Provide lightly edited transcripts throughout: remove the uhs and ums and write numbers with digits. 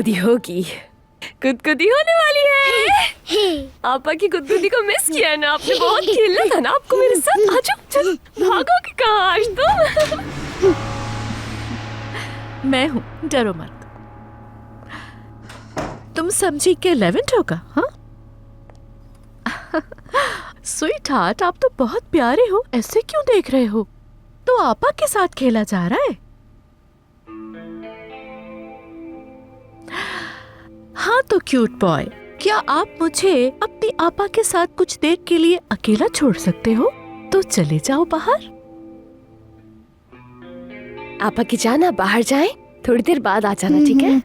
गुदगुदी होगी, गुदगुदी होने वाली है। आपा की गुदगुदी को मिस किया ना आपने? बहुत खेलना था ना आपको मेरे साथ। आ जाओ, चल भागोगे कहाँ आज तुम? मैं हूँ, डरो मत। तुम समझी के 11 होगा? हाँ स्वीट हार्ट, आप तो बहुत प्यारे हो, ऐसे क्यों देख रहे हो? तो आपा के साथ खेला जा रहा है? हाँ तो क्यूट बॉय, क्या आप मुझे अपनी आपा के साथ कुछ देर के लिए अकेला छोड़ सकते हो? तो चले जाओ बाहर। आपा की जान, आप बाहर जाएं, थोड़ी देर बाद आ जाना, ठीक है?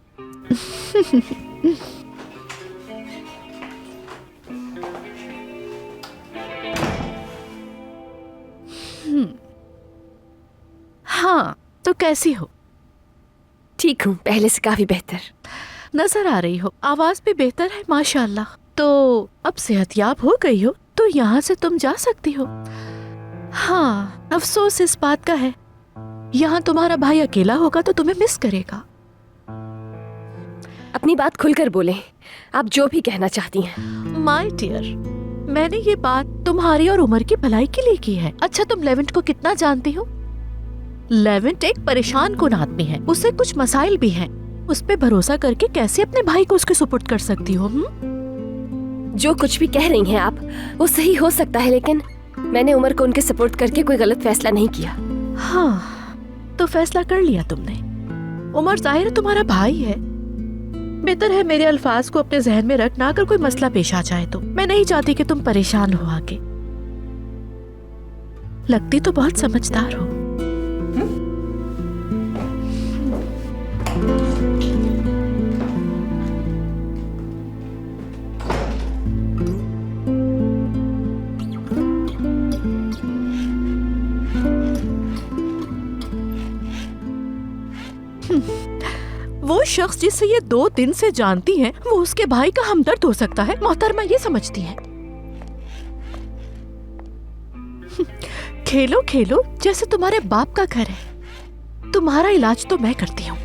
हाँ तो कैसी हो? ठीक हूँ, पहले से काफी बेहतर नजर आ रही हो, आवाज भी बेहतर है माशाल्लाह। तो अब सेहतयाब हो गई हो तो यहाँ से तुम जा सकती हो। हाँ, अफसोस इस बात का है, यहाँ तुम्हारा भाई अकेला होगा तो तुम्हें मिस करेगा। अपनी बात खुलकर बोलें, आप जो भी कहना चाहती हैं। माय डियर, मैंने ये बात तुम्हारी और उमर की भलाई के लिए की है। अच्छा, तुम लेवेंट को कितना जानती हो? लेवेंट एक परेशान कुन आदमी है, उसे कुछ मसाइल भी हैं। उस पे भरोसा करके कैसे अपने भाई को उसके सुपुर्द कर सकती हो? जो कुछ भी कह रही हैं आप वो सही हो सकता है, लेकिन मैंने उमर को उनके सपोर्ट करके कोई गलत फैसला नहीं किया। हाँ, तो फैसला कर लिया तुमने। उमर जाहिर है तुम्हारा भाई है। बेहतर है मेरे अल्फाज को अपने जहन में रखना, अगर कोई मसला पेश आ जाए तो। मैं नहीं चाहती कि तुम परेशान हो आगे। लगती तो बहुत समझदार हो। वो शख्स जिसे ये 2 दिन से जानती हैं, वो उसके भाई का हमदर्द हो सकता है? मोहतरमा ये समझती हैं। खेलो खेलो जैसे तुम्हारे बाप का घर है। तुम्हारा इलाज तो मैं करती हूँ।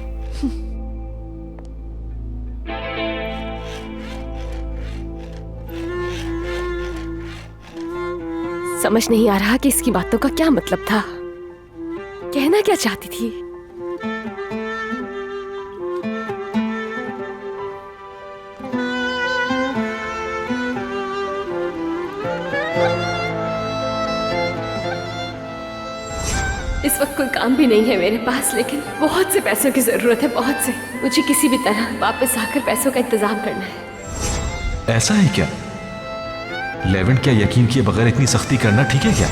समझ नहीं आ रहा कि इसकी बातों का क्या मतलब था। कहना क्या चाहती थी? इस वक्त कोई काम भी नहीं है मेरे पास, लेकिन बहुत से पैसों की जरूरत है, बहुत से। मुझे किसी भी तरह वापस आकर पैसों का इंतजाम करना है। ऐसा है क्या? लेवेंट, क्या यकीन किए बगैर इतनी सख्ती करना ठीक है क्या?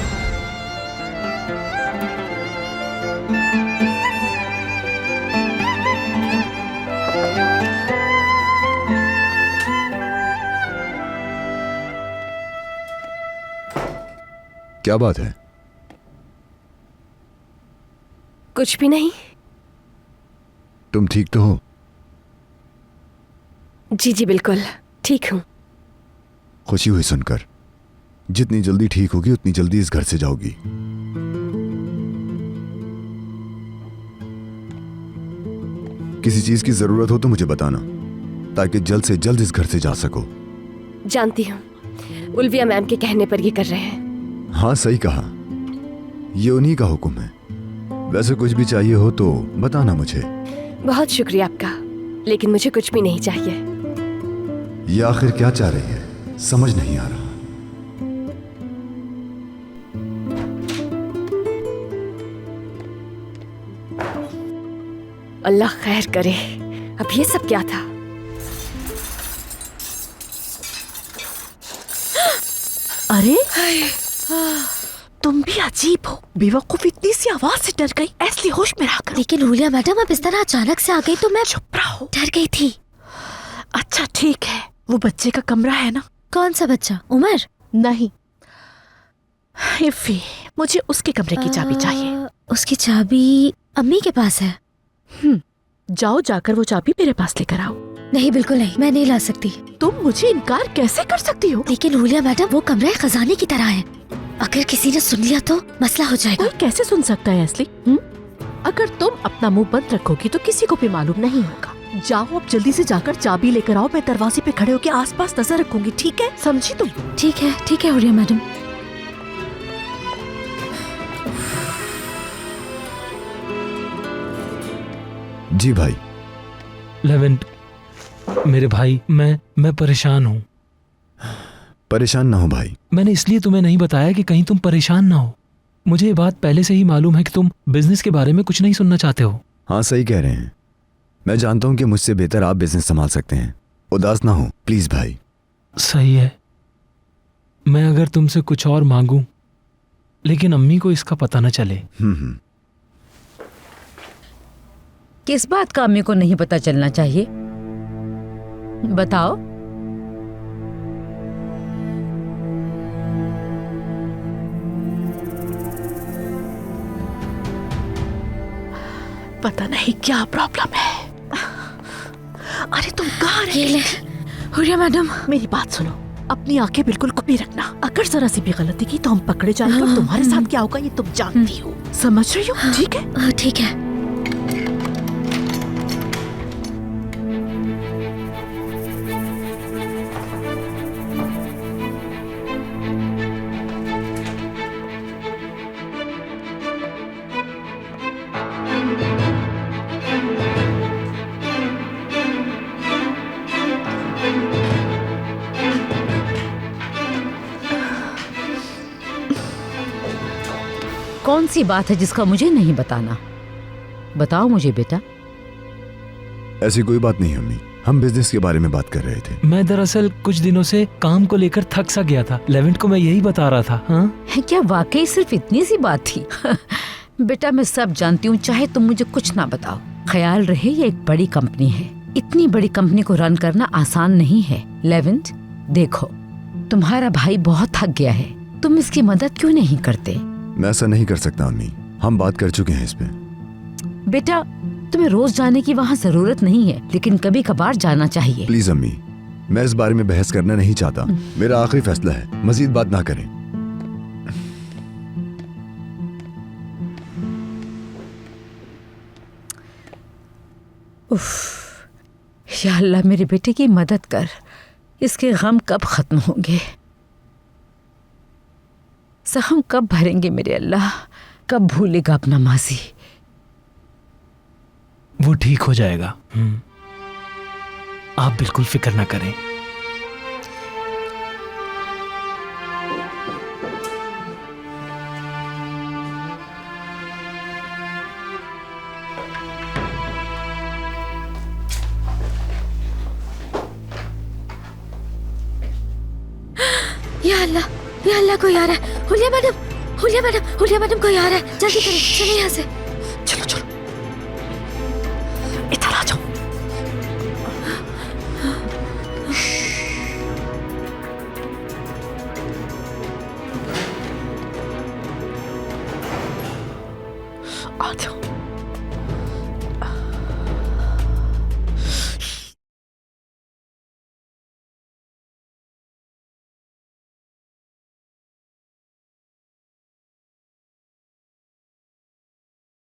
क्या बात है? कुछ भी नहीं। तुम ठीक तो हो? जी जी बिल्कुल ठीक हूँ। खुशी हुई सुनकर। जितनी जल्दी ठीक होगी उतनी जल्दी इस घर से जाओगी। किसी चीज की जरूरत हो तो मुझे बताना, ताकि जल्द से जल्द इस घर से जा सको। जानती हूँ, उल्विया मैम के कहने पर ये कर रहे हैं। हाँ सही कहा, ये उन्हीं का हुक्म है। वैसे कुछ भी चाहिए हो तो बताना मुझे। बहुत शुक्रिया आपका, लेकिन मुझे कुछ भी नहीं चाहिए। ये आखिर क्या चाह रही है, समझ नहीं आ रहा। अल्लाह खैर करे। अब ये सब क्या था? अरे तुम भी अजीब हो, बेवकूफ इतनी सी आवाज से डर गई, ऐसी होश में रहा करो। लेकिन हुलिया मैडम आप इस तरह अचानक से आ गई तो मैं चुप रहो। डर गई थी। अच्छा ठीक है, वो बच्चे का कमरा है ना? कौन सा बच्चा? उमर? नहीं, इफ़ी, मुझे उसके कमरे की चाबी चाहिए। उसकी चाबी अम्मी के पास है। जाओ, जाकर वो चाबी मेरे पास लेकर आओ। नहीं बिल्कुल नहीं, मैं नहीं ला सकती। तुम मुझे इनकार कैसे कर सकती हो? लेकिन हुलिया मैडम वो कमरा खजाने की तरह है, अगर किसी ने सुन लिया तो मसला हो जाएगा। कोई कैसे सुन सकता है असली? अगर तुम अपना मुंह बंद रखोगी तो किसी को भी मालूम नहीं होगा। जाओ अब जल्दी से जाकर चाबी लेकर आओ। मैं दरवाजे पे खड़े होकर आसपास नजर रखूंगी, ठीक है? समझी तुम? ठीक है हुरिया मैडम। जी भाई। लेवेंट, मेरे भाई, मैं परेशान हूँ। परेशान ना हो भाई। मैंने इसलिए तुम्हें नहीं बताया कि कहीं तुम परेशान ना हो। मुझे ये बात पहले से ही मालूम है कि तुम बिजनेस के बारे में कुछ नहीं सुनना चाहते हो। हाँ सही कह रहे हैं। मैं जानता हूँ कि मुझसे बेहतर आप बिजनेस संभाल सकते हैं। उदास ना हो प्लीज भाई। सही है, मैं अगर तुमसे कुछ और मांगूं लेकिन अम्मी को इसका पता न चले। किस बात का अम्मी को नहीं पता चलना चाहिए? बताओ। पता नहीं क्या प्रॉब्लम है। अरे तुम कहाँ ये ले रहे? हुरिया मैडम। मेरी बात सुनो, अपनी आंखें बिल्कुल खुली रखना। अगर जरा सी भी गलती की तो हम पकड़े जाएंगे और तुम्हारे साथ क्या होगा ये तुम जानती हो। समझ रही हो? ठीक है? ठीक है। कौन सी बात है जिसका मुझे नहीं बताना? बताओ मुझे बेटा। ऐसी कोई बात नहीं अम्मी, हम बिजनेस के बारे में बात कर रहे थे। मैं दरअसल कुछ दिनों से काम को लेकर थक सा गया था। लेवेंट को मैं यही बता रहा था। हाँ, क्या वाकई सिर्फ इतनी सी बात थी? बेटा मैं सब जानती हूँ, चाहे तुम मुझे कुछ ना बताओ। ख्याल रहे ये एक बड़ी कंपनी है। इतनी बड़ी कंपनी को रन करना आसान नहीं है। लेवेंट देखो, तुम्हारा भाई बहुत थक गया है, तुम इसकी मदद क्यों नहीं करते? मैं ऐसा नहीं कर सकता अम्मी, हम बात कर चुके हैं इस पे। बेटा तुम्हें रोज जाने की वहाँ जरूरत नहीं है, लेकिन कभी कभार जाना चाहिए। प्लीज अम्मी, मैं इस बारे में बहस करना नहीं चाहता। मेरा आखिरी फैसला है, मजीद बात ना करें। या अल्लाह मेरे बेटे की मदद कर। इसके गम कब खत्म होंगे? सहम कब भरेंगे मेरे अल्लाह? कब भूलेगा अपना माजी? वो ठीक हो जाएगा। आप बिल्कुल फिक्र ना करें। या अल्लाह कोई आ रहा है। हुलिया मैडम कोई आ रहा है। जल्दी करें, चलो यहाँ से। चलो इधर आ जाओ। आ जाओ।